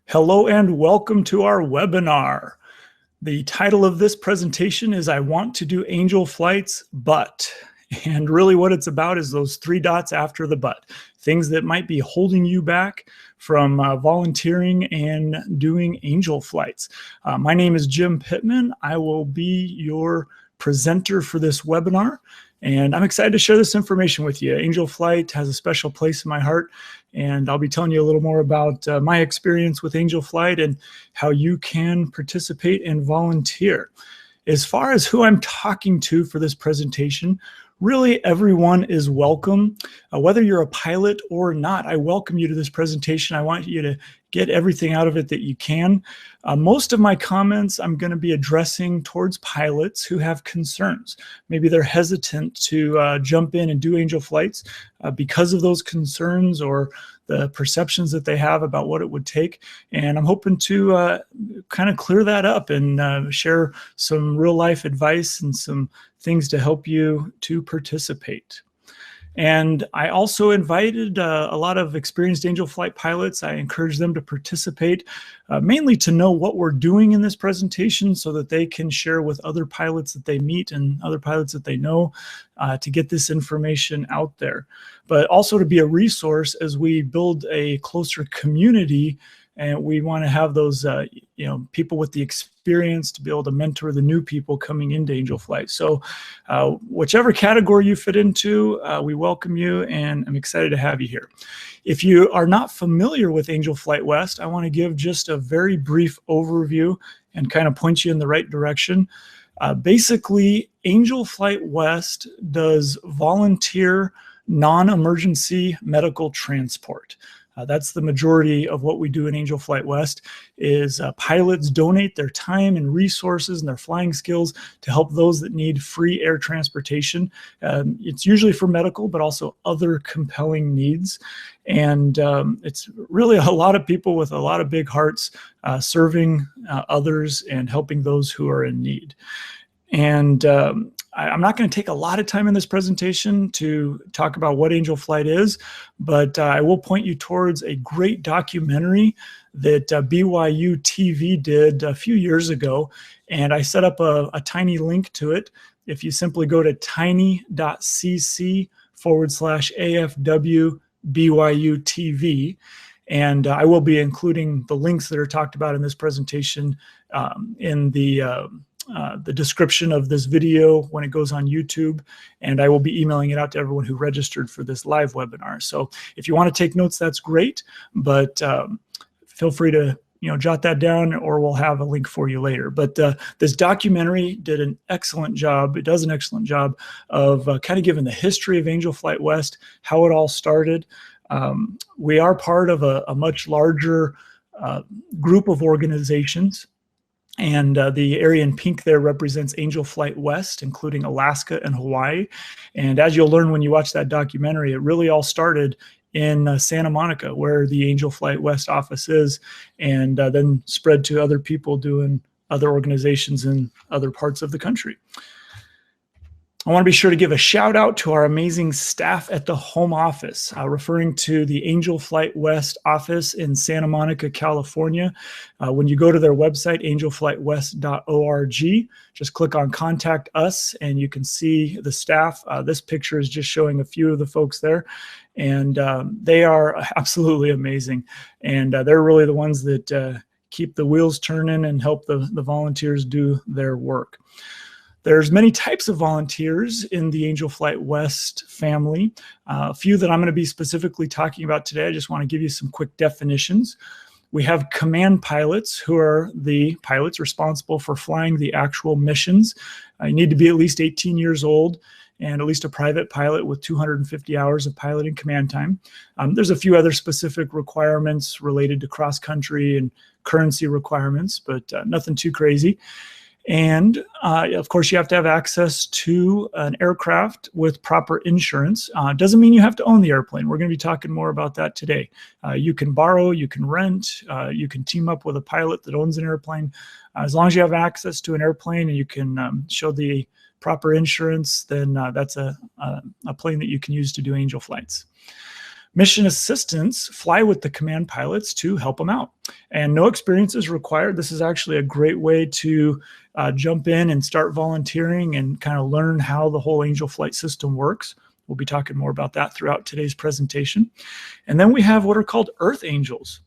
Hello and welcome to our webinar. The title of this presentation is I Want to Do Angel Flights, But. And really what it's about is those three dots after the but. Things that might be holding you back from volunteering and doing angel flights. My name is Jim Pittman. I will be your presenter for this webinar. And I'm excited to share this information with you. Angel Flight has a special place in my heart, and I'll be telling you a little more about my experience with Angel Flight and how you can participate and volunteer. As far as who I'm talking to for this presentation, really everyone is welcome. Whether you're a pilot or not, I welcome you to this presentation. I want you to get everything out of it that you can. Most of my comments I'm going to be addressing towards pilots who have concerns. Maybe they're hesitant to jump in and do angel flights because of those concerns or the perceptions that they have about what it would take. And I'm hoping to kind of clear that up and share some real life advice and some things to help you to participate. And I also invited a lot of experienced angel flight pilots. I encourage them to participate, mainly to know what we're doing in this presentation so that they can share with other pilots that they meet and other pilots that they know to get this information out there. But also to be a resource as we build a closer community. And we want to have those, people with the experience to be able to mentor the new people coming into angel flight. So whichever category you fit into, we welcome you, and I'm excited to have you here. If you are not familiar with Angel Flight West, I want to give just a very brief overview and kind of point you in the right direction. Basically, Angel Flight West does volunteer non-emergency medical transport. That's the majority of what we do in Angel Flight West is pilots donate their time and resources and their flying skills to help those that need free air transportation. It's usually for medical, but also other compelling needs. And it's really a lot of people with a lot of big hearts serving others and helping those who are in need. And I'm not going to take a lot of time in this presentation to talk about what Angel Flight is, but I will point you towards a great documentary that BYU TV did a few years ago, and I set up a tiny link to it. If you simply go to tiny.cc /AFW BYU and I will be including the links that are talked about in this presentation in the description of this video when it goes on YouTube, and I will be emailing it out to everyone who registered for this live webinar. So if you want to take notes, that's great, but feel free to jot that down, or we'll have a link for you later. But this documentary did an excellent job. It does an excellent job of kind of giving the history of Angel Flight West, how it all started. We are part of a much larger group of organizations. And the area in pink there represents Angel Flight West, including Alaska and Hawaii. And as you'll learn when you watch that documentary, it really all started in Santa Monica, where the Angel Flight West office is, and then spread to other people doing other organizations in other parts of the country. I want to be sure to give a shout out to our amazing staff at the home office, referring to the Angel Flight West office in Santa Monica, California. When you go to their website, angelflightwest.org, just click on Contact Us and you can see the staff. This picture is just showing a few of the folks there, and they are absolutely amazing. And they're really the ones that keep the wheels turning and help the volunteers do their work. There's many types of volunteers in the Angel Flight West family. A few that I'm going to be specifically talking about today. I just want to give you some quick definitions. We have command pilots, who are the pilots responsible for flying the actual missions. You need to be at least 18 years old and at least a private pilot with 250 hours of piloting command time. There's a few other specific requirements related to cross-country and currency requirements, but nothing too crazy. And of course, you have to have access to an aircraft with proper insurance. Doesn't mean you have to own the airplane. We're going to be talking more about that today. You can borrow, you can rent, you can team up with a pilot that owns an airplane. As long as you have access to an airplane and you can show the proper insurance, then that's a plane that you can use to do angel flights. Mission assistants fly with the command pilots to help them out, and no experience is required. This is actually a great way to jump in and start volunteering and kind of learn how the whole Angel flight system works. We'll be talking more about that throughout today's presentation. And then we have what are called Earth Angels.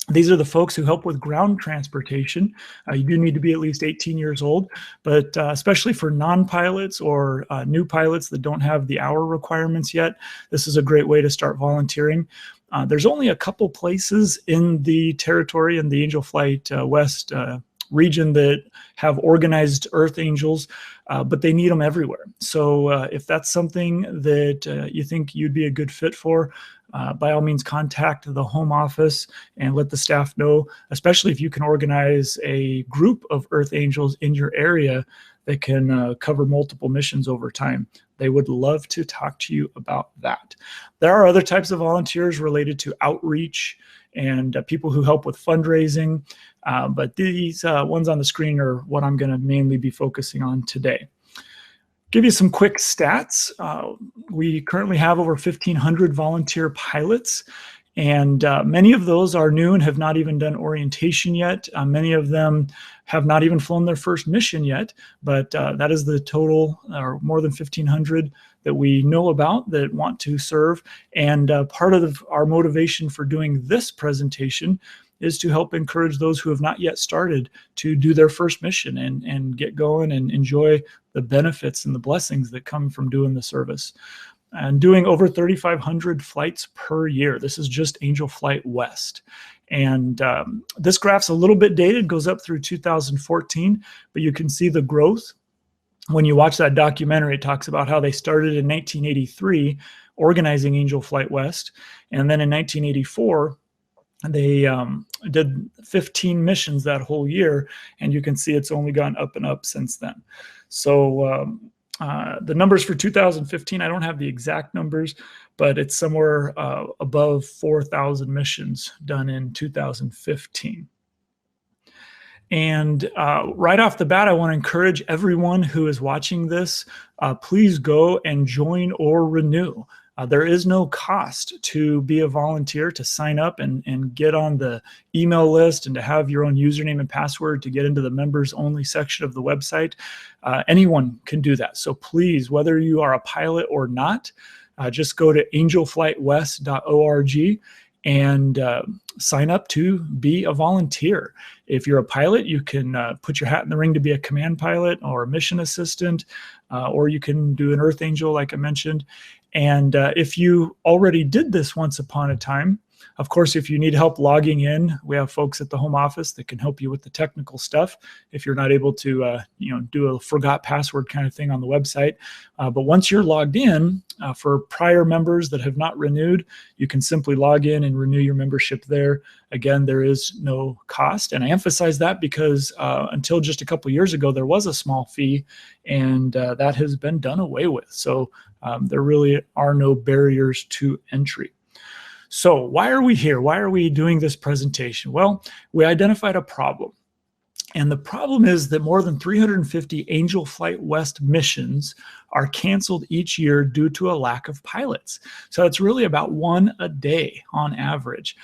These are the folks who help with ground transportation. You do need to be at least 18 years old, but especially for non-pilots or new pilots that don't have the hour requirements yet, this is a great way to start volunteering. There's only a couple places in the territory in the Angel Flight West region that have organized Earth Angels, but they need them everywhere. So if that's something that you think you'd be a good fit for, by all means contact the home office and let the staff know, especially if you can organize a group of Earth Angels in your area that can cover multiple missions over time. They would love to talk to you about that. There are other types of volunteers related to outreach and people who help with fundraising, but these ones on the screen are what I'm going to mainly be focusing on today. Give you some quick stats. We currently have over 1,500 volunteer pilots, and many of those are new and have not even done orientation yet. Many of them have not even flown their first mission yet, but that is the total, or more than 1,500 that we know about that want to serve. And part of our motivation for doing this presentation is to help encourage those who have not yet started to do their first mission and get going and enjoy the benefits and the blessings that come from doing the service. And doing over 3,500 flights per year. This is just Angel Flight West. And this graph's a little bit dated, goes up through 2014, but you can see the growth. When you watch that documentary, it talks about how they started in 1983 organizing Angel Flight West. And then in 1984, they did 15 missions that whole year, and you can see it's only gone up and up since then. So the numbers for 2015, I don't have the exact numbers, but it's somewhere above 4,000 missions done in 2015. And right off the bat, I want to encourage everyone who is watching this, please go and join or renew. There is no cost to be a volunteer, to sign up and get on the email list and to have your own username and password to get into the members only section of the website. Anyone can do that. So please, whether you are a pilot or not, just go to angelflightwest.org and sign up to be a volunteer. If you're a pilot, you can put your hat in the ring to be a command pilot or a mission assistant, or you can do an Earth Angel like I mentioned. And if you already did this once upon a time, of course, if you need help logging in, we have folks at the home office that can help you with the technical stuff if you're not able to do a forgot password kind of thing on the website. But once you're logged in, for prior members that have not renewed, you can simply log in and renew your membership there. Again, there is no cost. And I emphasize that because until just a couple years ago, there was a small fee, and that has been done away with. So there really are no barriers to entry. So why are we here? Why are we doing this presentation? Well, we identified a problem. And the problem is that more than 350 Angel Flight West missions are canceled each year due to a lack of pilots. So it's really about one a day on average.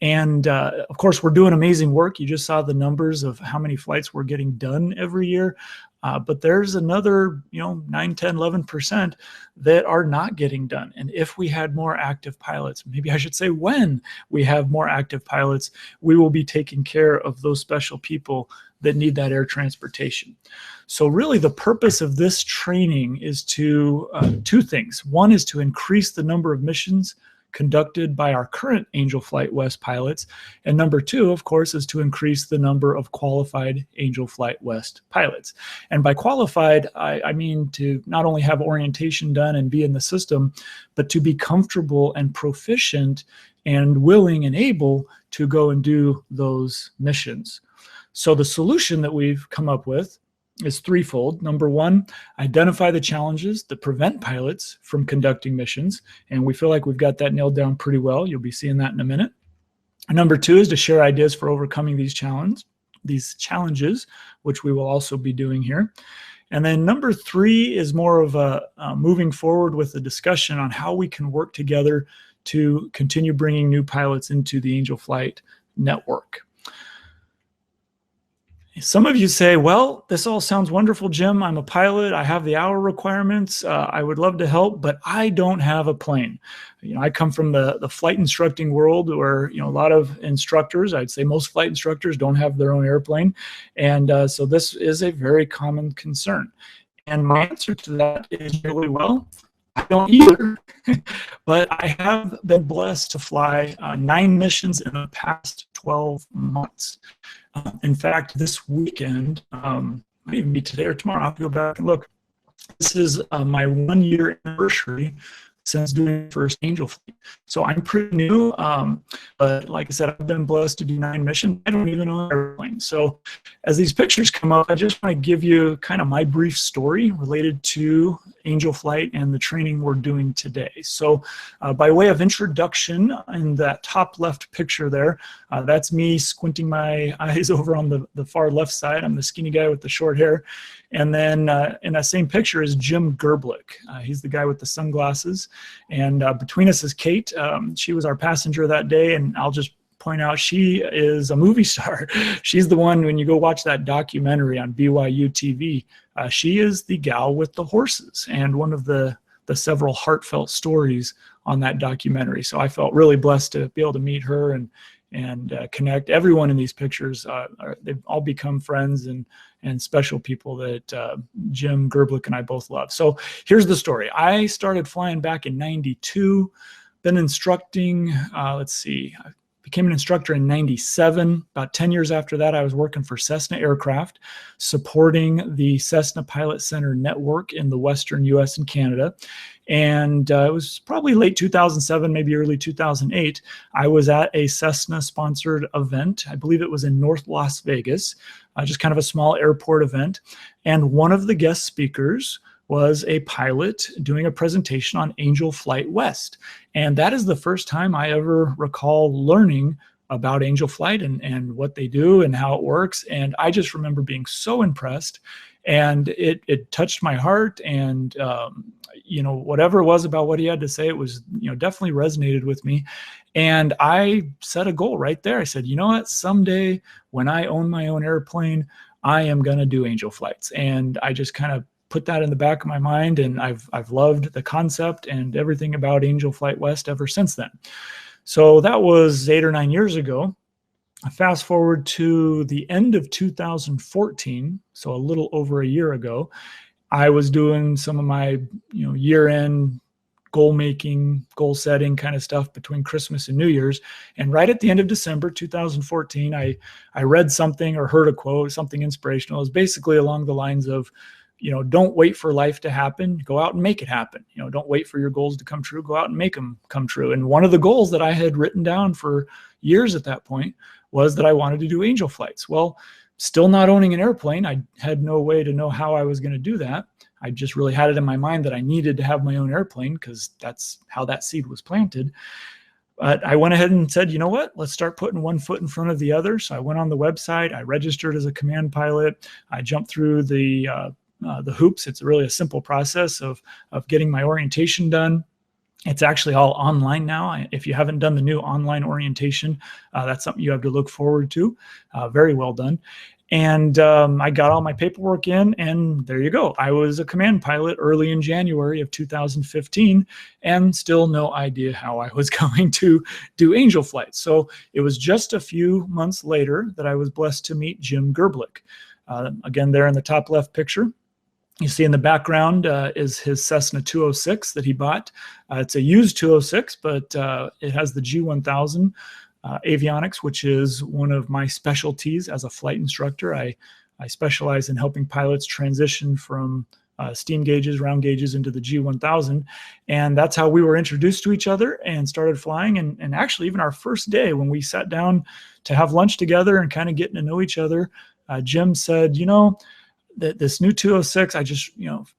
And of course, we're doing amazing work. You just saw the numbers of how many flights we're getting done every year. But there's another, 9, 10, 11% that are not getting done. And if we had more active pilots, maybe I should say when we have more active pilots, we will be taking care of those special people that need that air transportation. So really the purpose of this training is to two things. One is to increase the number of missions conducted by our current Angel Flight West pilots. And number two, of course, is to increase the number of qualified Angel Flight West pilots. And by qualified, I mean to not only have orientation done and be in the system, but to be comfortable and proficient and willing and able to go and do those missions. So the solution that we've come up with is threefold. Number one, identify the challenges that prevent pilots from conducting missions. And we feel like we've got that nailed down pretty well. You'll be seeing that in a minute. And number two is to share ideas for overcoming these challenges, which we will also be doing here. And then number three is more of a moving forward with a discussion on how we can work together to continue bringing new pilots into the Angel Flight network. Some of you say, well, this all sounds wonderful, Jim. I'm a pilot. I have the hour requirements. I would love to help, but I don't have a plane. I come from the flight instructing world where, a lot of instructors, I'd say most flight instructors don't have their own airplane. And so this is a very common concern. And my answer to that is really, well, I don't either, but I have been blessed to fly 9 missions in the past 12 months. In fact, this weekend, might even be today or tomorrow, I'll have to go back and look. This is my 1-year anniversary since doing the first Angel Flight. So I'm pretty new, but like I said, I've been blessed to do 9 missions. I don't even own an airplane. So as these pictures come up, I just want to give you kind of my brief story related to Angel Flight and the training we're doing today. So by way of introduction, in that top left picture there, that's me squinting my eyes over on the far left side. I'm the skinny guy with the short hair. And then in that same picture is Jim Gerblick. He's the guy with the sunglasses. And between us is Kate. She was our passenger that day, and I'll just point out she is a movie star. She's the one, when you go watch that documentary on BYUTV, she is the gal with the horses and one of the several heartfelt stories on that documentary. So I felt really blessed to be able to meet her and connect. Everyone in these pictures, they've all become friends and special people that Jim Gerblick and I both love. So here's the story. I started flying back in '92, been instructing, I became an instructor in '97. About 10 years after that, I was working for Cessna Aircraft, supporting the Cessna Pilot Center network in the Western US and Canada. And it was probably late 2007, maybe early 2008. I was at a Cessna-sponsored event. I believe it was in North Las Vegas, just kind of a small airport event. And one of the guest speakers was a pilot doing a presentation on Angel Flight West. And that is the first time I ever recall learning about Angel Flight and what they do and how it works. And I just remember being so impressed, and it touched my heart. And whatever it was about what he had to say, it was definitely resonated with me. And I set a goal right there. I said, you know what, someday when I own my own airplane, I am going to do Angel Flights. And I just kind of put that in the back of my mind, and I've loved the concept and everything about Angel Flight West ever since then. So that was 8 or 9 years ago. Fast forward to the end of 2014, so a little over a year ago, I was doing some of my year-end goal making, goal setting kind of stuff between Christmas and New Year's. And right at the end of December 2014, I read something or heard a quote, something inspirational. It was basically along the lines of, don't wait for life to happen, go out and make it happen. Don't wait for your goals to come true, go out and make them come true. And one of the goals that I had written down for years at that point was that I wanted to do Angel Flights. Well, still not owning an airplane, I had no way to know how I was going to do that. I just really had it in my mind that I needed to have my own airplane because that's how that seed was planted. But I went ahead and said, you know what, let's start putting one foot in front of the other. So I went on the website, I registered as a command pilot, I jumped through the hoops. It's really a simple process of getting my orientation done. It's actually all online now. If you haven't done the new online orientation, that's something you have to look forward to. Very well done. And I got all my paperwork in, and there you go. I was a command pilot early in January of 2015, and still no idea how I was going to do Angel Flight. So it was just a few months later that I was blessed to meet Jim Gerblick. Again, there in the top left picture, you see in the background is his Cessna 206 that he bought. It's a used 206, but it has the G1000 avionics, which is one of my specialties as a flight instructor. I specialize in helping pilots transition from steam gauges, round gauges into the G1000. And that's how we were introduced to each other and started flying. And actually, even our first day when we sat down to have lunch together and kind of getting to know each other, Jim said, this new 206, I just,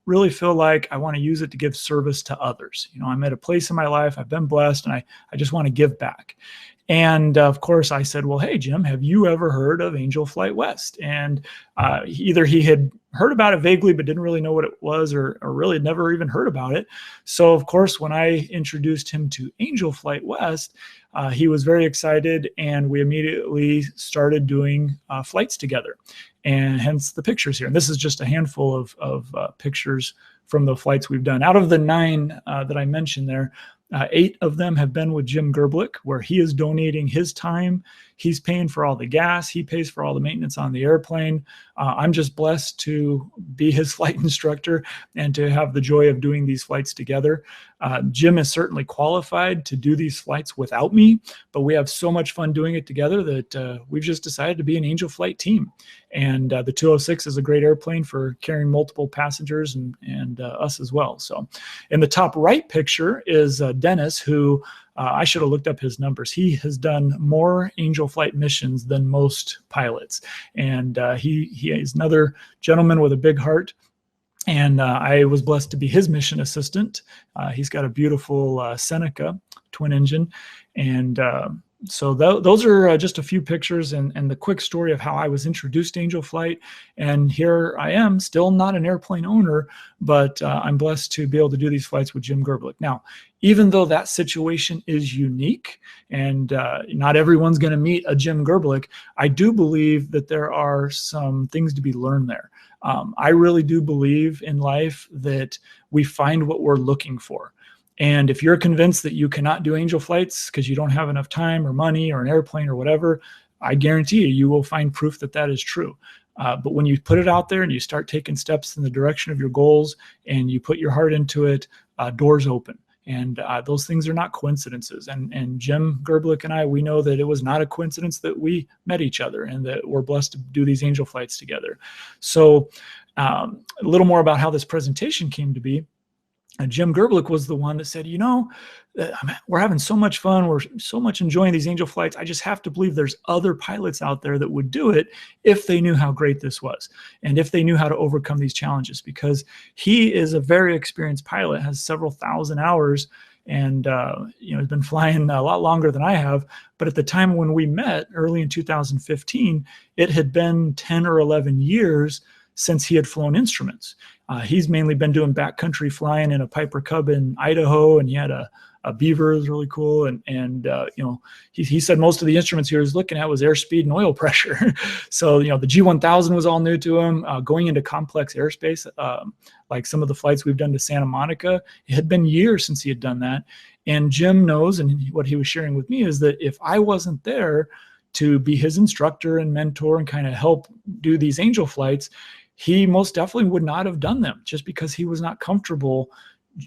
really feel like I want to use it to give service to others. I'm at a place in my life, I've been blessed, and I just want to give back. And of course I said, well, hey, Jim, have you ever heard of Angel Flight West? And either he had heard about it vaguely, but didn't really know what it was, or really had never even heard about it. So of course, when I introduced him to Angel Flight West, he was very excited, and we immediately started doing flights together, and hence the pictures here. And this is just a handful of pictures from the flights we've done. Out of the 9 that I mentioned there, 8 of them have been with Jim Gerblick, where he is donating his time. He's paying for all the gas. He pays for all the maintenance on the airplane. I'm just blessed to be his flight instructor and to have the joy of doing these flights together. Jim is certainly qualified to do these flights without me, but we have so much fun doing it together that we've just decided to be an Angel Flight team. And the 206 is a great airplane for carrying multiple passengers and us as well. So in the top right picture is Dennis, who I should have looked up his numbers. He has done more Angel Flight missions than most pilots. And he is another gentleman with a big heart. And I was blessed to be his mission assistant. He's got a beautiful Seneca twin engine. And so those are just a few pictures and the quick story of how I was introduced to Angel Flight. And here I am, still not an airplane owner, but I'm blessed to be able to do these flights with Jim Gerblick. Now, even though that situation is unique and not everyone's going to meet a Jim Gerblick, I do believe that there are some things to be learned there. I really do believe in life that we find what we're looking for. And if you're convinced that you cannot do Angel flights because you don't have enough time or money or an airplane or whatever, I guarantee you will find proof that that is true. But when you put it out there and you start taking steps in the direction of your goals and you put your heart into it, doors open. And those things are not coincidences. And Jim Gerblick and I, we know that it was not a coincidence that we met each other and that we're blessed to do these Angel flights together. So a little more about how this presentation came to be. Jim Gerblick was the one that said, you know, we're having so much fun. We're so much enjoying these Angel flights. I just have to believe there's other pilots out there that would do it if they knew how great this was and if they knew how to overcome these challenges, because he is a very experienced pilot, has several thousand hours, and has been flying a lot longer than I have. But at the time when we met early in 2015, it had been 10 or 11 years since he had flown instruments. He's mainly been doing backcountry flying in a Piper Cub in Idaho, and he had a Beaver. It was really cool. And he said most of the instruments he was looking at was airspeed and oil pressure. So, the G1000 was all new to him. Going into complex airspace, like some of the flights we've done to Santa Monica, it had been years since he had done that. And Jim knows, and what he was sharing with me is that if I wasn't there to be his instructor and mentor and kind of help do these Angel flights, he most definitely would not have done them, just because he was not comfortable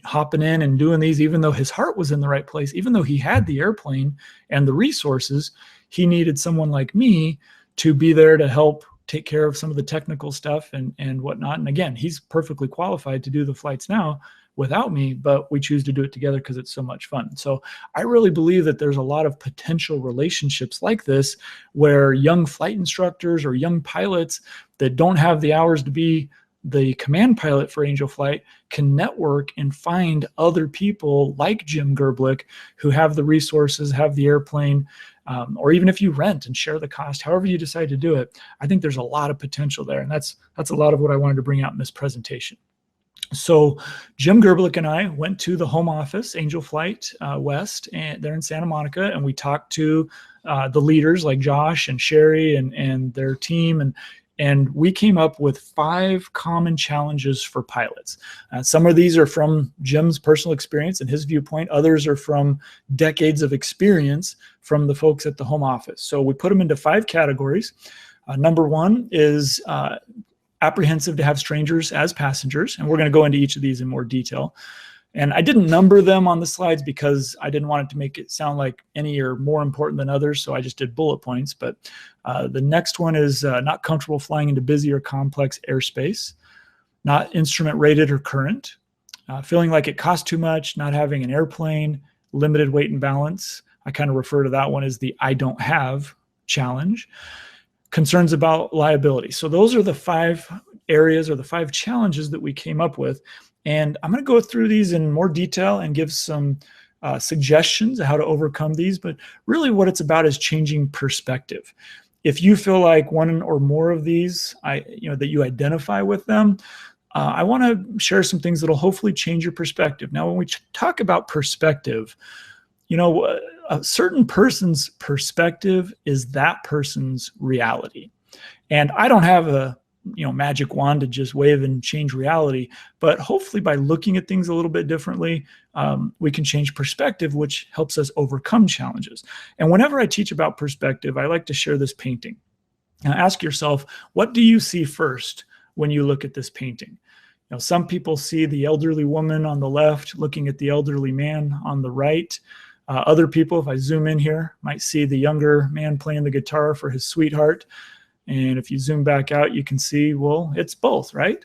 hopping in and doing these, even though his heart was in the right place, even though he had the airplane and the resources. He needed someone like me to be there to help take care of some of the technical stuff and whatnot. And again, he's perfectly qualified to do the flights now without me, but we choose to do it together because it's so much fun. So I really believe that there's a lot of potential relationships like this, where young flight instructors or young pilots that don't have the hours to be the command pilot for Angel Flight can network and find other people like Jim Gerblick who have the resources, have the airplane, or even if you rent and share the cost, however you decide to do it. I think there's a lot of potential there. And that's a lot of what I wanted to bring out in this presentation. So Jim Gerblick and I went to the home office, Angel Flight West, and they're in Santa Monica, and we talked to the leaders like Josh and Sherry and their team, and we came up with 5 common challenges for pilots. Some of these are from Jim's personal experience and his viewpoint. Others are from decades of experience from the folks at the home office. So we put them into 5 categories. Number 1 is apprehensive to have strangers as passengers, and we're going to go into each of these in more detail. And I didn't number them on the slides because I didn't want it to make it sound like any are more important than others, so I just did bullet points. But the next one is not comfortable flying into busy or complex airspace, not instrument rated or current, feeling like it costs too much, not having an airplane, limited weight and balance. I kind of refer to that one as the I don't have challenge. Concerns about liability. So those are the 5 areas or the 5 challenges that we came up with. And I'm going to go through these in more detail and give some suggestions of how to overcome these, but really what it's about is changing perspective. If you feel like one or more of these, that you identify with them, I want to share some things that'll hopefully change your perspective. Now, when we talk about perspective, a certain person's perspective is that person's reality. And I don't have a magic wand to just wave and change reality, but hopefully by looking at things a little bit differently, we can change perspective, which helps us overcome challenges. And whenever I teach about perspective, I like to share this painting. Now ask yourself, what do you see first when you look at this painting? Some people see the elderly woman on the left looking at the elderly man on the right. Other people, if I zoom in here, might see the younger man playing the guitar for his sweetheart. And if you zoom back out, you can see, well, it's both, right?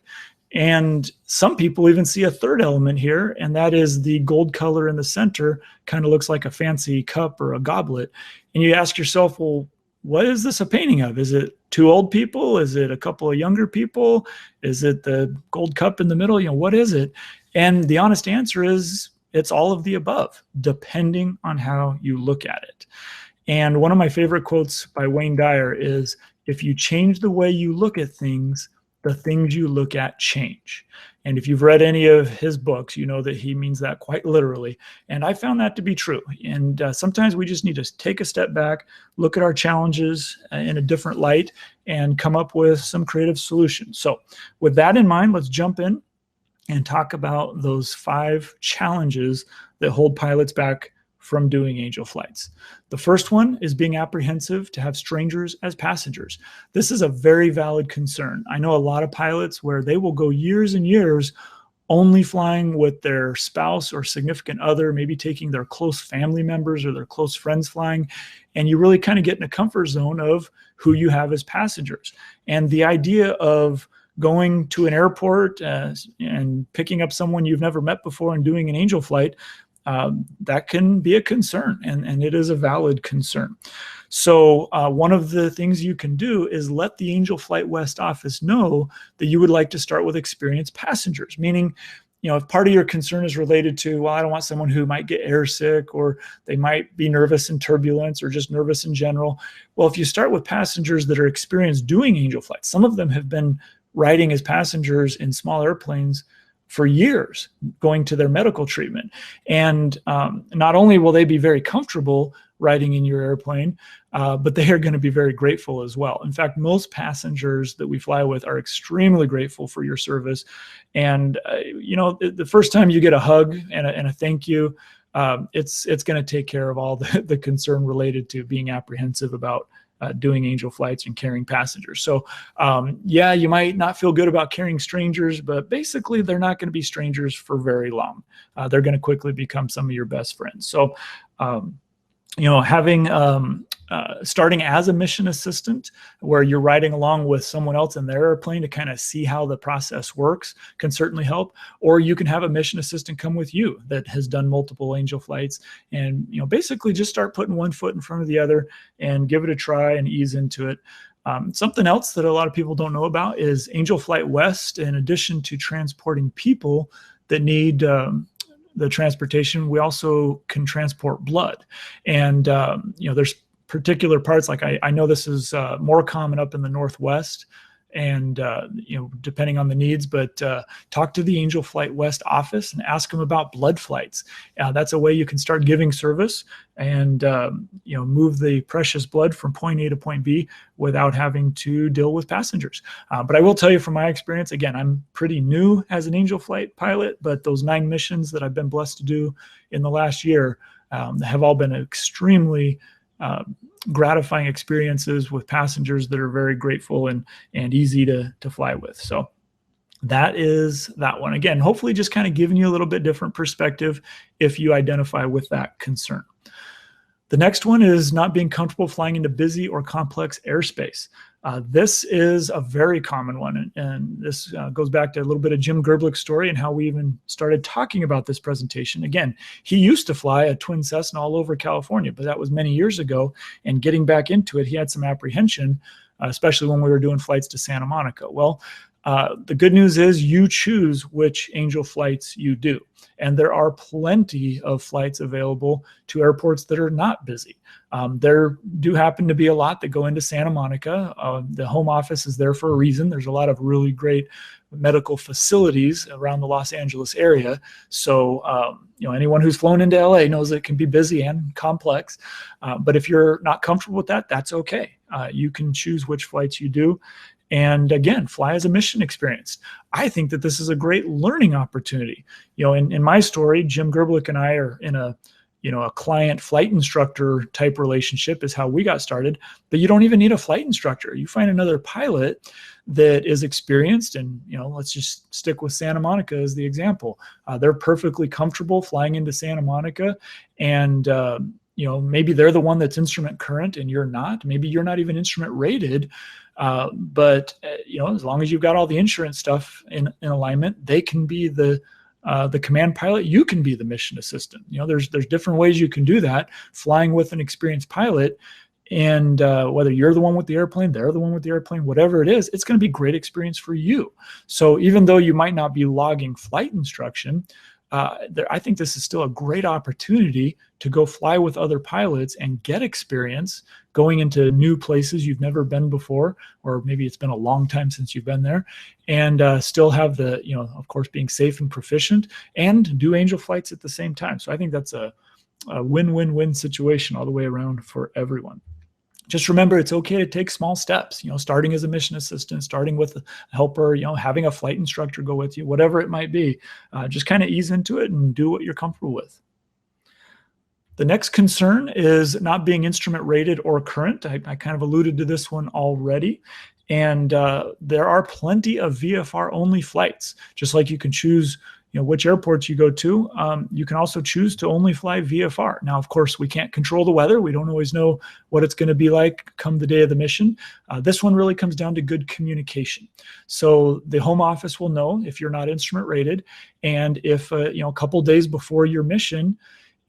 And some people even see a third element here, and that is the gold color in the center kind of looks like a fancy cup or a goblet. And you ask yourself, well, what is this a painting of? Is it two old people? Is it a couple of younger people? Is it the gold cup in the middle? What is it? And the honest answer is it's all of the above, depending on how you look at it. And one of my favorite quotes by Wayne Dyer is, if you change the way you look at things, the things you look at change. And if you've read any of his books, you know that he means that quite literally. And I found that to be true. And sometimes we just need to take a step back, look at our challenges in a different light, and come up with some creative solutions. So with that in mind, let's jump in and talk about those 5 challenges that hold pilots back from doing angel flights. The first one is being apprehensive to have strangers as passengers. This is a very valid concern. I know a lot of pilots where they will go years and years only flying with their spouse or significant other, maybe taking their close family members or their close friends flying, and you really kind of get in a comfort zone of who you have as passengers. And the idea of going to an airport and picking up someone you've never met before and doing an angel flight, that can be a concern, and it is a valid concern. So one of the things you can do is let the Angel Flight West office know that you would like to start with experienced passengers, meaning, if part of your concern is related to, well, I don't want someone who might get airsick, or they might be nervous in turbulence, or just nervous in general. Well, if you start with passengers that are experienced doing angel flights, some of them have been riding as passengers in small airplanes for years, going to their medical treatment. And not only will they be very comfortable riding in your airplane, but they are going to be very grateful as well. In fact, most passengers that we fly with are extremely grateful for your service. And, the first time you get a hug and a thank you, it's going to take care of all the concern related to being apprehensive about doing angel flights and carrying passengers. So yeah, you might not feel good about carrying strangers, but basically they're not going to be strangers for very long. They're going to quickly become some of your best friends. So, having starting as a mission assistant where you're riding along with someone else in their airplane to kind of see how the process works can certainly help. Or you can have a mission assistant come with you that has done multiple angel flights, and basically just start putting one foot in front of the other and give it a try and ease into it. Something else that a lot of people don't know about is Angel Flight West, in addition to transporting people that need the transportation, we also can transport blood. And there's particular parts, like I know this is more common up in the Northwest, and depending on the needs, but talk to the Angel Flight West office and ask them about blood flights. That's a way you can start giving service and move the precious blood from point A to point B without having to deal with passengers. But I will tell you from my experience, again, I'm pretty new as an Angel Flight pilot, but those 9 missions that I've been blessed to do in the last year have all been extremely gratifying experiences with passengers that are very grateful and easy to fly with. So that is that one. Again, hopefully just kind of giving you a little bit different perspective if you identify with that concern. The next one is not being comfortable flying into busy or complex airspace. This is a very common one, and this goes back to a little bit of Jim Gerblick's story and how we even started talking about this presentation. Again, he used to fly a twin Cessna all over California, but that was many years ago, and getting back into it, he had some apprehension, especially when we were doing flights to Santa Monica. Well, The good news is you choose which Angel flights you do. And there are plenty of flights available to airports that are not busy. There do happen to be a lot that go into Santa Monica. The home office is there for a reason. There's a lot of really great medical facilities around the Los Angeles area. So, anyone who's flown into LA knows it can be busy and complex. But if you're not comfortable with that, that's okay. You can choose which flights you do. And again, fly as a mission experience. I think that this is a great learning opportunity. In my story, Jim Gerblick and I are in a client flight instructor type relationship is how we got started, but you don't even need a flight instructor. You find another pilot that is experienced, and let's just stick with Santa Monica as the example. They're perfectly comfortable flying into Santa Monica, and maybe they're the one that's instrument current and you're not. Maybe you're not even instrument rated, but as long as you've got all the insurance stuff in alignment, they can be the command pilot. You can be the mission assistant. There's different ways you can do that. Flying with an experienced pilot, and whether you're the one with the airplane, they're the one with the airplane, whatever it is, it's going to be a great experience for you. So even though you might not be logging flight instruction, I think this is still a great opportunity to go fly with other pilots and get experience going into new places you've never been before, or maybe it's been a long time since you've been there, and still have the, of course, being safe and proficient and do Angel flights at the same time. So I think that's a win-win-win situation all the way around for everyone. Just remember, it's okay to take small steps, starting as a mission assistant, starting with a helper, having a flight instructor go with you, whatever it might be. Just kind of ease into it and do what you're comfortable with. The next concern is not being instrument rated or current. I kind of alluded to this one already. And there are plenty of VFR only flights. Just like you can choose which airports you go to, you can also choose to only fly VFR. Now, of course, we can't control the weather. We don't always know what it's going to be like come the day of the mission. This one really comes down to good communication. So the home office will know if you're not instrument rated, and if a couple days before your mission,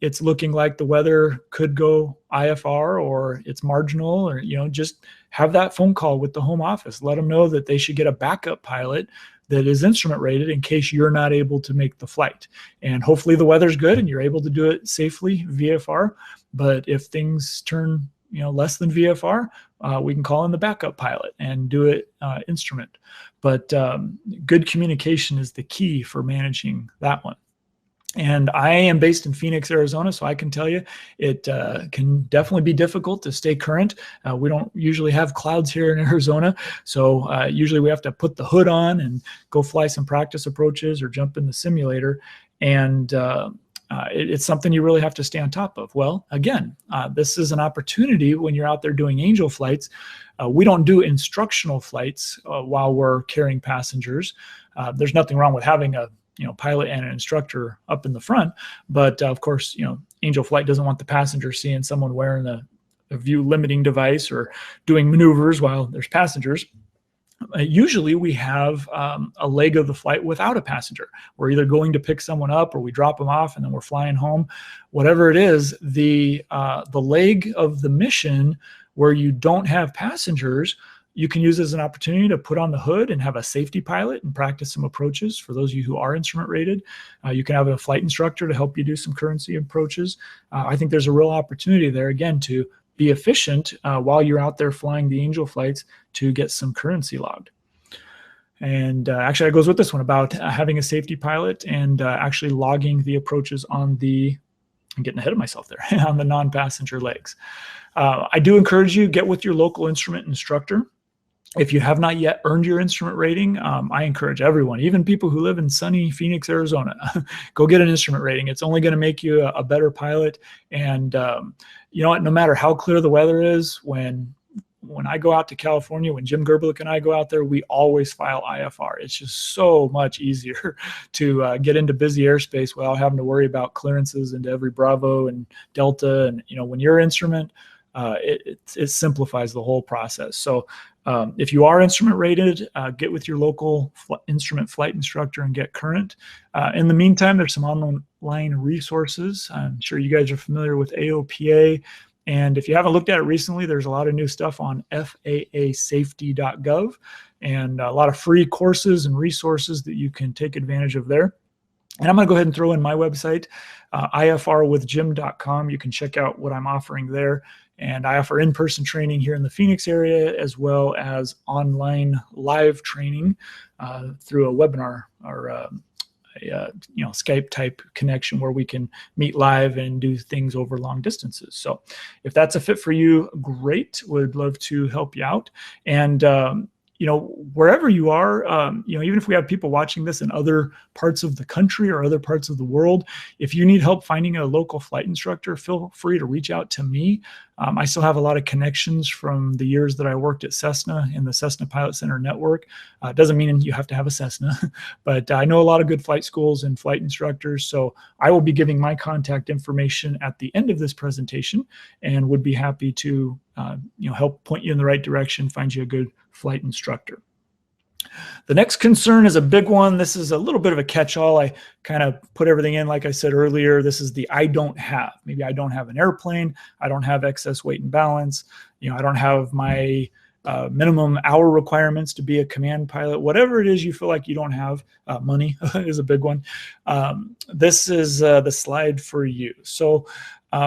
it's looking like the weather could go IFR or it's marginal, or just have that phone call with the home office. Let them know that they should get a backup pilot that is instrument rated in case you're not able to make the flight. And hopefully the weather's good and you're able to do it safely VFR. But if things turn less than VFR, we can call in the backup pilot and do it instrument. But good communication is the key for managing that one. And I am based in Phoenix, Arizona, so I can tell you it can definitely be difficult to stay current. We don't usually have clouds here in Arizona, so usually we have to put the hood on and go fly some practice approaches or jump in the simulator. And it's something you really have to stay on top of. Well, again, this is an opportunity when you're out there doing Angel flights. We don't do instructional flights while we're carrying passengers. There's nothing wrong with having a pilot and an instructor up in the front. But of course, Angel Flight doesn't want the passenger seeing someone wearing a view limiting device or doing maneuvers while there's passengers. Usually we have a leg of the flight without a passenger. We're either going to pick someone up or we drop them off and then we're flying home. Whatever it is, the leg of the mission where you don't have passengers, you can use as an opportunity to put on the hood and have a safety pilot and practice some approaches. For those of you who are instrument rated, you can have a flight instructor to help you do some currency approaches. I think there's a real opportunity there, again, to be efficient while you're out there flying the Angel flights to get some currency logged. And actually, that goes with this one about having a safety pilot and actually logging the approaches on the, I'm getting ahead of myself there, on the non-passenger legs. I do encourage you, get with your local instrument instructor. If you have not yet earned your instrument rating, I encourage everyone, even people who live in sunny Phoenix, Arizona, go get an instrument rating. It's only going to make you a better pilot. And you know what, no matter how clear the weather is, when I go out to California, when Jim Gerblick and I go out there, we always file IFR. It's just so much easier to get into busy airspace without having to worry about clearances into every Bravo and Delta. And when you're instrument, it simplifies the whole process. So if you are instrument rated, get with your local instrument flight instructor and get current. In the meantime, there's some online resources. I'm sure you guys are familiar with AOPA And if you haven't looked at it recently, there's a lot of new stuff on FAAsafety.gov and a lot of free courses and resources that you can take advantage of there. And I'm going to go ahead and throw in my website, ifrwithjim.com. You can check out what I'm offering there. And I offer in-person training here in the Phoenix area, as well as online live training through a webinar or Skype type connection where we can meet live and do things over long distances. So if that's a fit for you, great. Would love to help you out. And wherever you are, even if we have people watching this in other parts of the country or other parts of the world, if you need help finding a local flight instructor, feel free to reach out to me. I still have a lot of connections from the years that I worked at Cessna in the Cessna Pilot Center network. Doesn't mean you have to have a Cessna, but I know a lot of good flight schools and flight instructors. So I will be giving my contact information at the end of this presentation and would be happy to help point you in the right direction, find you a good flight instructor. The next concern is a big one. This is a little bit of a catch-all. I kind of put everything in, like I said earlier. This is the I don't have. Maybe I don't have an airplane. I don't have excess weight and balance. I don't have my minimum hour requirements to be a command pilot. Whatever it is you feel like you don't have, money is a big one. This is the slide for you. So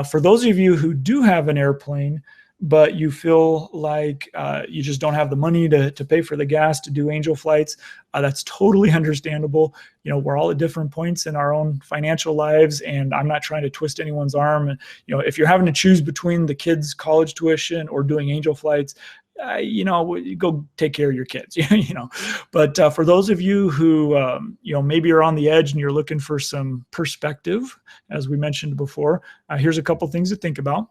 for those of you who do have an airplane, but you feel like you just don't have the money to pay for the gas to do angel flights, that's totally understandable. We're all at different points in our own financial lives, and I'm not trying to twist anyone's arm. If you're having to choose between the kids' college tuition or doing angel flights, go take care of your kids, But for those of you who, maybe are on the edge and you're looking for some perspective, as we mentioned before, here's a couple things to think about.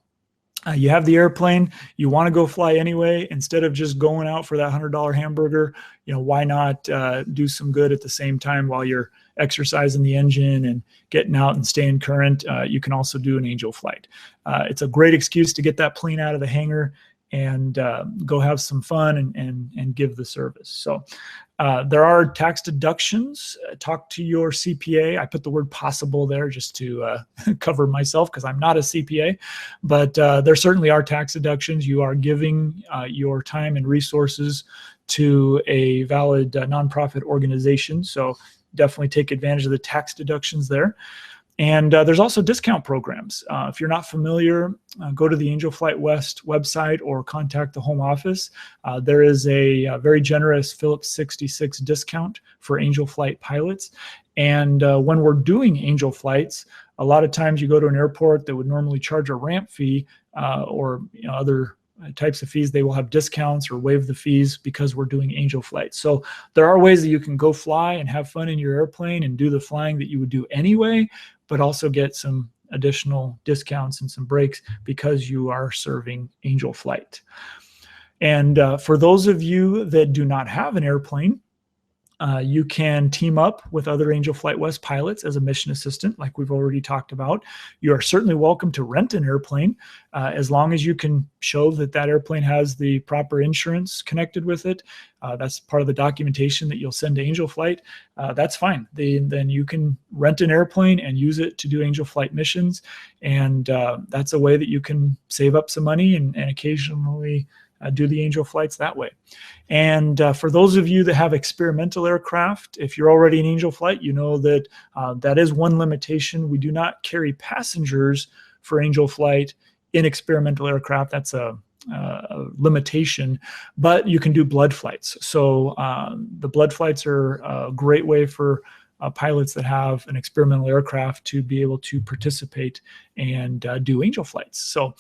You have the airplane, you want to go fly anyway. Instead of just going out for that $100 hamburger, why not do some good at the same time while you're exercising the engine and getting out and staying current? You can also do an angel flight. It's a great excuse to get that plane out of the hangar and go have some fun and give the service. So there are tax deductions. Talk to your CPA. I put the word possible there just to cover myself because I'm not a CPA, but there certainly are tax deductions. You are giving your time and resources to a valid nonprofit organization. So definitely take advantage of the tax deductions there. And there's also discount programs. If you're not familiar, go to the Angel Flight West website or contact the home office. There is a very generous Phillips 66 discount for angel flight pilots. And when we're doing angel flights, a lot of times you go to an airport that would normally charge a ramp fee or other types of fees. They will have discounts or waive the fees because we're doing angel flights. So there are ways that you can go fly and have fun in your airplane and do the flying that you would do anyway, but also get some additional discounts and some breaks because you are serving angel flight. And for those of you that do not have an airplane, you can team up with other Angel Flight West pilots as a mission assistant, like we've already talked about. You are certainly welcome to rent an airplane as long as you can show that that airplane has the proper insurance connected with it. That's part of the documentation that you'll send to Angel Flight. That's fine. Then you can rent an airplane and use it to do Angel Flight missions. And that's a way that you can save up some money and occasionally do the angel flights that way. And for those of you that have experimental aircraft, if you're already in angel flight, you know that that is one limitation. We do not carry passengers for angel flight in experimental aircraft. That's a limitation, but you can do blood flights. So the blood flights are a great way for pilots that have an experimental aircraft to be able to participate and do angel flights. So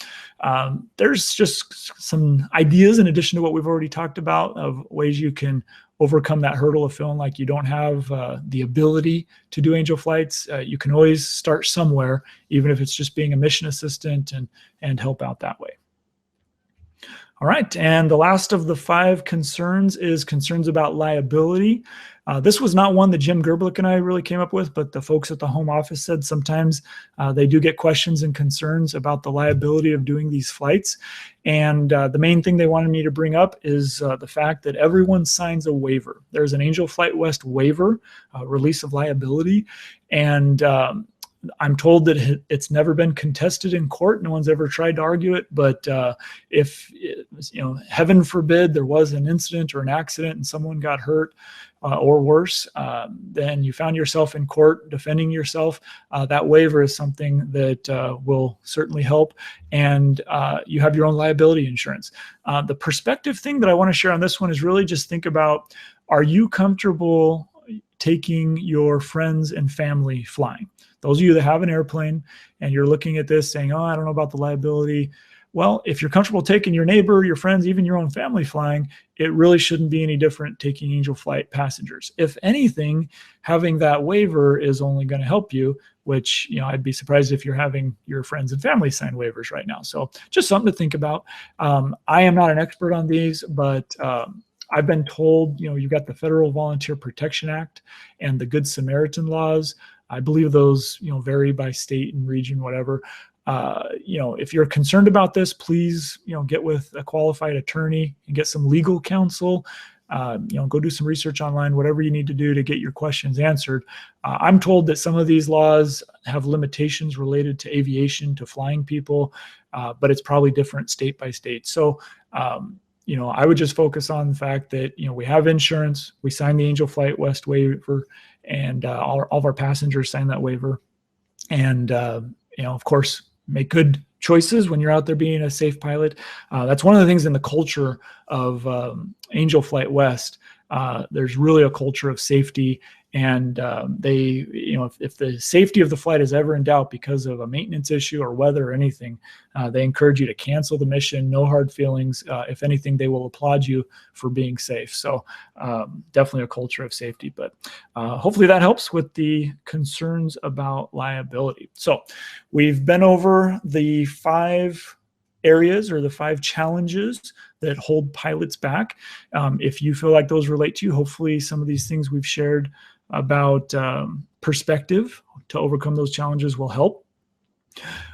there's just some ideas in addition to what we've already talked about of ways you can overcome that hurdle of feeling like you don't have the ability to do angel flights. You can always start somewhere, even if it's just being a mission assistant and help out that way. All right, and the last of the 5 concerns is concerns about liability. This was not one that Jim Gerblick and I really came up with, but the folks at the home office said sometimes they do get questions and concerns about the liability of doing these flights. And the main thing they wanted me to bring up is the fact that everyone signs a waiver. There's an Angel Flight West waiver, release of liability, and I'm told that it's never been contested in court. No one's ever tried to argue it. But if, heaven forbid, there was an incident or an accident and someone got hurt or worse, then you found yourself in court defending yourself, that waiver is something that will certainly help. And you have your own liability insurance. The perspective thing that I want to share on this one is really just think about, are you comfortable taking your friends and family flying? Those of you that have an airplane and you're looking at this saying, oh, I don't know about the liability. Well, if you're comfortable taking your neighbor, your friends, even your own family flying, it really shouldn't be any different taking Angel Flight passengers. If anything, having that waiver is only going to help you, which, I'd be surprised if you're having your friends and family sign waivers right now. So just something to think about. I am not an expert on these, but I've been told, you've got the Federal Volunteer Protection Act and the Good Samaritan laws. I believe those, vary by state and region, whatever. If you're concerned about this, please, get with a qualified attorney and get some legal counsel. Go do some research online, whatever you need to do to get your questions answered. I'm told that some of these laws have limitations related to aviation, to flying people, but it's probably different state by state. So, I would just focus on the fact that, we have insurance, we signed the Angel Flight West waiver, and all of our passengers signed that waiver. And, of course, make good choices when you're out there being a safe pilot. That's one of the things in the culture of Angel Flight West. There's really a culture of safety, and if the safety of the flight is ever in doubt because of a maintenance issue or weather or anything, they encourage you to cancel the mission. No hard feelings. If anything, they will applaud you for being safe. So definitely a culture of safety, but hopefully that helps with the concerns about liability. So we've been over the 5 areas or the 5 challenges that hold pilots back. If you feel like those relate to you, hopefully some of these things we've shared about perspective to overcome those challenges will help.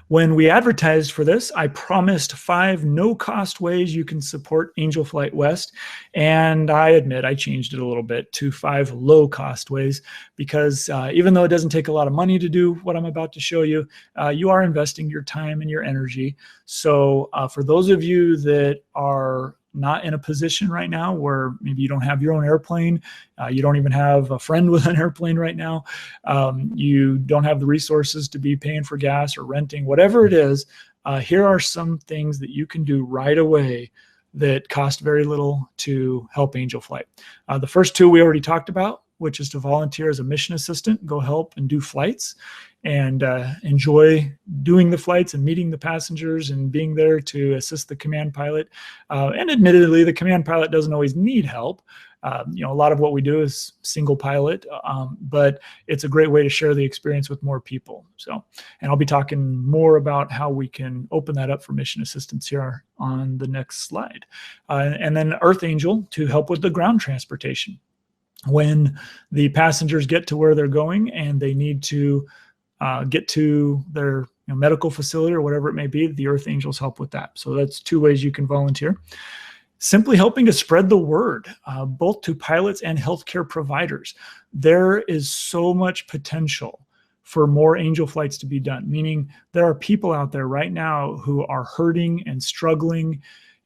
When we advertised for this, I promised 5 no-cost ways you can support Angel Flight West, and I admit I changed it a little bit to 5 low-cost ways because even though it doesn't take a lot of money to do what I'm about to show you, you are investing your time and your energy. So for those of you that are not in a position right now where maybe you don't have your own airplane, you don't even have a friend with an airplane right now, you don't have the resources to be paying for gas or renting, whatever it is, here are some things that you can do right away that cost very little to help Angel Flight. The first 2 we already talked about, which is to volunteer as a mission assistant, go help and do flights and enjoy doing the flights and meeting the passengers and being there to assist the command pilot. And admittedly, the command pilot doesn't always need help. A lot of what we do is single pilot, but it's a great way to share the experience with more people. So, and I'll be talking more about how we can open that up for mission assistance here on the next slide. And then Earth Angel to help with the ground transportation. When the passengers get to where they're going and they need to get to their medical facility or whatever it may be, the Earth Angels help with that. So that's 2 ways you can volunteer. Simply helping to spread the word, both to pilots and healthcare providers. There is so much potential for more Angel flights to be done, meaning there are people out there right now who are hurting and struggling,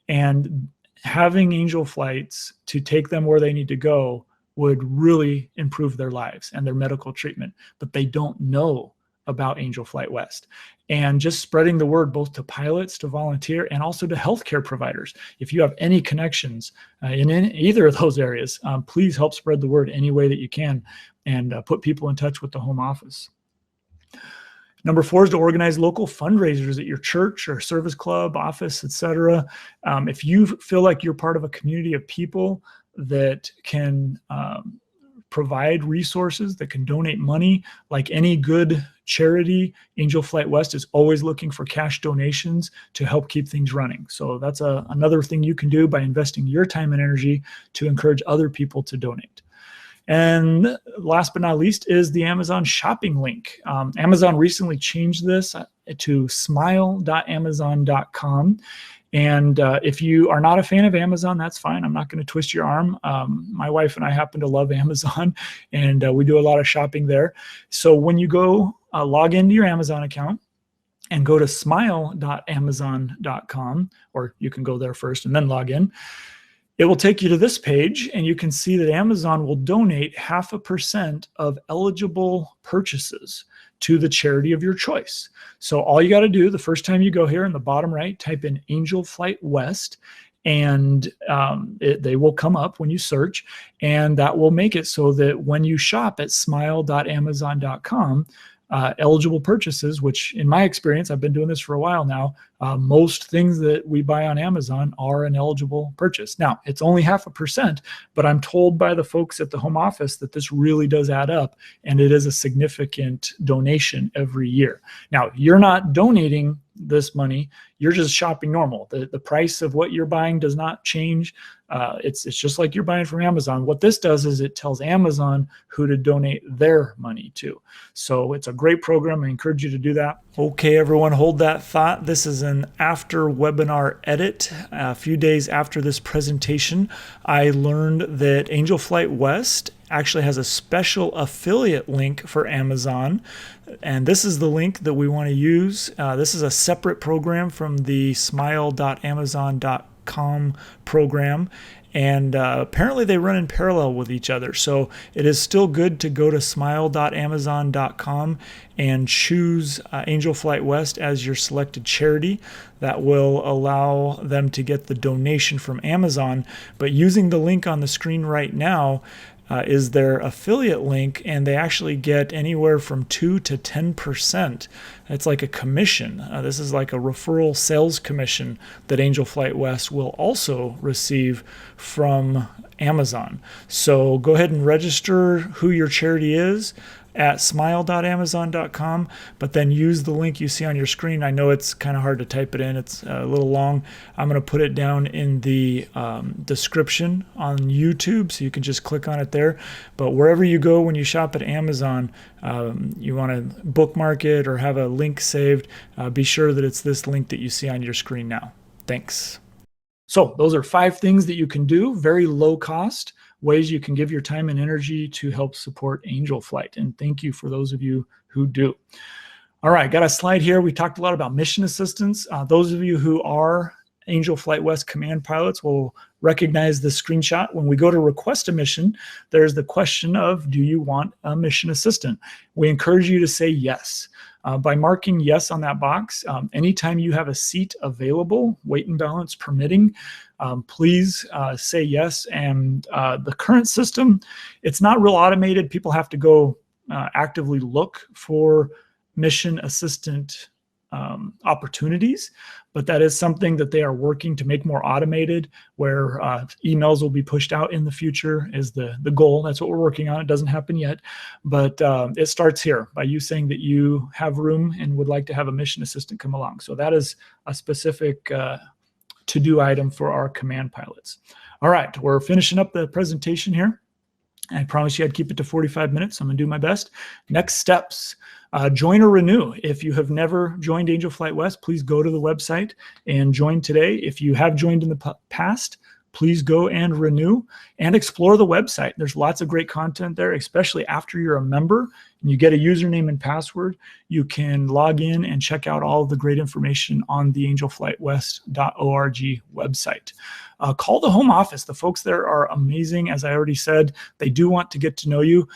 and having Angel flights to take them where they need to go would really improve their lives and their medical treatment, but they don't know about Angel Flight West. And just spreading the word both to pilots to volunteer and also to healthcare providers. If you have any connections in either of those areas, please help spread the word any way that you can and put people in touch with the home office. Number 4 is to organize local fundraisers at your church or service club, office, etc. If you feel like you're part of a community of people that can provide resources, that can donate money, like any good charity, Angel Flight West is always looking for cash donations to help keep things running. So that's another thing you can do by investing your time and energy to encourage other people to donate. And last but not least is the Amazon shopping link. Amazon recently changed this to smile.amazon.com. And if you are not a fan of Amazon, that's fine. I'm not going to twist your arm. My wife and I happen to love Amazon, and we do a lot of shopping there. So when you go log into your Amazon account and go to smile.amazon.com, or you can go there first and then log in. It will take you to this page, and you can see that Amazon will donate 0.5% of eligible purchases to the charity of your choice. So all you got to do the first time you go here in the bottom right, type in Angel Flight West, and they will come up when you search, and that will make it so that when you shop at smile.amazon.com, eligible purchases, which in my experience, I've been doing this for a while now, most things that we buy on Amazon are an eligible purchase. Now, it's only 0.5%, but I'm told by the folks at the home office that this really does add up, and it is a significant donation every year. Now, you're not donating this money, you're just shopping normal. The price of what you're buying does not change. It's just like you're buying from Amazon. What this does is it tells Amazon who to donate their money to. So it's a great program. I encourage you to do that. Okay, everyone, hold that thought. This is an after webinar edit. A few days after this presentation, I learned that Angel Flight West actually has a special affiliate link for Amazon, and this is the link that we want to use. This is a separate program from the smile.amazon.com program, and apparently they run in parallel with each other. So it is still good to go to smile.amazon.com and choose Angel Flight West as your selected charity. That will allow them to get the donation from Amazon. But using the link on the screen right now is their affiliate link, and they actually get anywhere from 2 to 10%. It's like a commission. This is like a referral sales commission that Angel Flight West will also receive from Amazon. So go ahead and register who your charity is at smile.amazon.com, but then use the link you see on your screen. I know it's kind of hard to type it in. It's a little long. I'm going to put it down in the description on YouTube, so you can just click on it there. But wherever you go when you shop at Amazon, you want to bookmark it or have a link saved, be sure that it's this link that you see on your screen now. Thanks. So those are 5 things that you can do, very low cost ways you can give your time and energy to help support Angel Flight. And thank you for those of you who do. All right, got a slide here. We talked a lot about mission assistance. Those of you who are Angel Flight West command pilots will recognize the screenshot. When we go to request a mission, there's the question of, do you want a mission assistant? We encourage you to say yes. By marking yes on that box, anytime you have a seat available, weight and balance permitting, please say yes. And the current system, it's not real automated. People have to go actively look for mission assistant opportunities, but that is something that they are working to make more automated, where emails will be pushed out in the future is the goal. That's what we're working on. It doesn't happen yet, but it starts here by you saying that you have room and would like to have a mission assistant come along. So that is a specific to-do item for our command pilots. All right, we're finishing up the presentation here. I promised you I'd keep it to 45 minutes. So I'm gonna do my best. Next steps. Join or renew. If you have never joined Angel Flight West, please go to the website and join today. If you have joined in the past, please go and renew and explore the website. There's lots of great content there, especially after you're a member and you get a username and password. You can log in and check out all of the great information on the angelflightwest.org website. Call the home office. The folks there are amazing. As I already said, they do want to get to know you.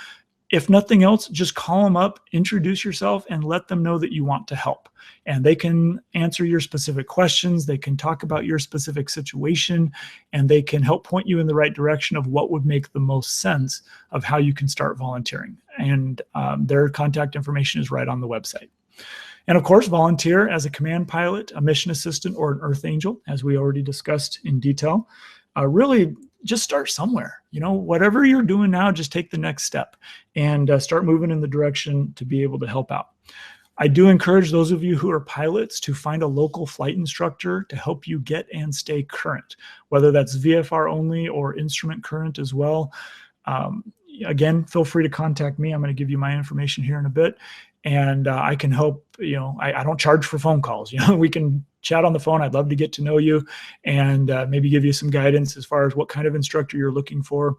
If nothing else, just call them up, introduce yourself, and let them know that you want to help. And they can answer your specific questions. They can talk about your specific situation, and they can help point you in the right direction of what would make the most sense of how you can start volunteering. And their contact information is right on the website. And of course, volunteer as a command pilot, a mission assistant, or an Earth Angel, as we already discussed in detail. Really, just start somewhere. You know, whatever you're doing now, just take the next step and start moving in the direction to be able to help out. I do encourage those of you who are pilots to find a local flight instructor to help you get and stay current, whether that's VFR only or instrument current as well. Again, feel free to contact me. I'm going to give you my information here in a bit, and I can help. You know, I don't charge for phone calls. You know, we can chat on the phone. I'd love to get to know you and maybe give you some guidance as far as what kind of instructor you're looking for.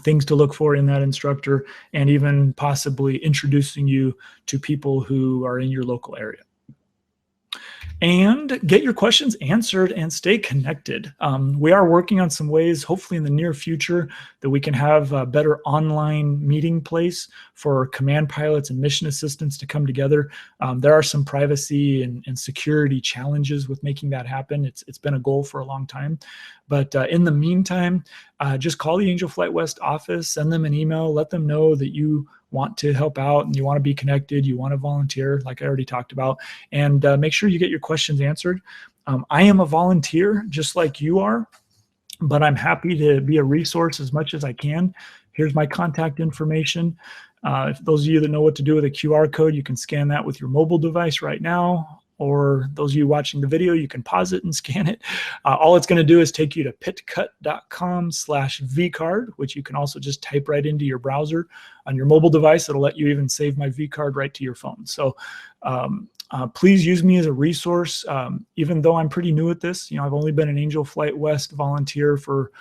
things to look for in that instructor, and even possibly introducing you to people who are in your local area. And get your questions answered and stay connected. We are working on some ways, hopefully in the near future, that we can have a better online meeting place for command pilots and mission assistants to come together. There are some privacy and security challenges with making that happen. It's been a goal for a long time. But in the meantime, just call the Angel Flight West office, send them an email, let them know that you want to help out and you want to be connected, you want to volunteer, like I already talked about, and make sure you get your questions answered. I am a volunteer just like you are, but I'm happy to be a resource as much as I can. Here's my contact information. If those of you that know what to do with a QR code, you can scan that with your mobile device right now. Or those of you watching the video, you can pause it and scan it. All it's going to do is take you to pitcut.com/vcard, which you can also just type right into your browser on your mobile device. It'll let you even save my vCard right to your phone. So please use me as a resource. Even though I'm pretty new at this, I've only been an Angel Flight West volunteer for,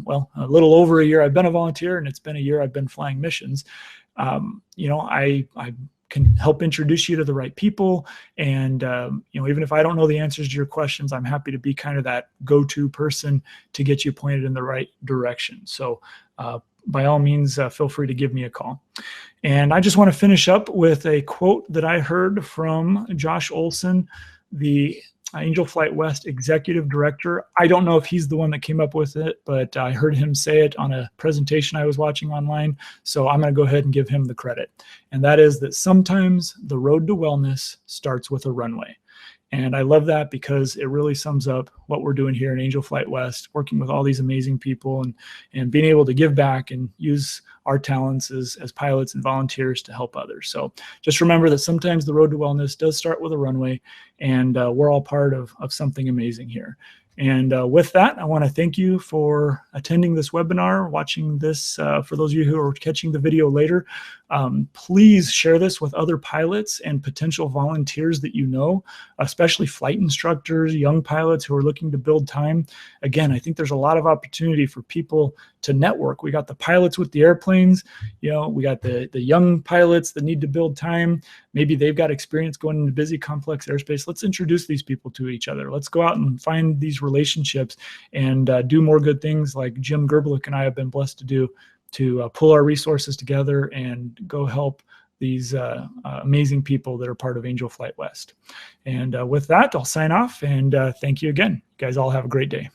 well, a little over a year. I've been a volunteer, and it's been a year I've been flying missions. I can help introduce you to the right people. And, even if I don't know the answers to your questions, I'm happy to be kind of that go-to person to get you pointed in the right direction. So by all means, feel free to give me a call. And I just want to finish up with a quote that I heard from Josh Olson, the Angel Flight West Executive Director. I don't know if he's the one that came up with it, but I heard him say it on a presentation I was watching online. So I'm going to go ahead and give him the credit. And that is that sometimes the road to wellness starts with a runway. And I love that because it really sums up what we're doing here in Angel Flight West, working with all these amazing people and being able to give back and use our talents as pilots and volunteers to help others. So just remember that sometimes the road to wellness does start with a runway, and we're all part of something amazing here. And with that, I want to thank you for attending this webinar, watching this. For those of you who are catching the video later, please share this with other pilots and potential volunteers that you know, especially flight instructors, young pilots who are looking to build time. Again, I think there's a lot of opportunity for people to network. We got the pilots with the airplanes, we got the young pilots that need to build time. Maybe they've got experience going into busy, complex airspace. Let's introduce these people to each other. Let's go out and find these relationships and do more good things like Jim Gerbelik and I have been blessed to do, to pull our resources together and go help these amazing people that are part of Angel Flight West. And with that, I'll sign off and thank you again. You guys all have a great day.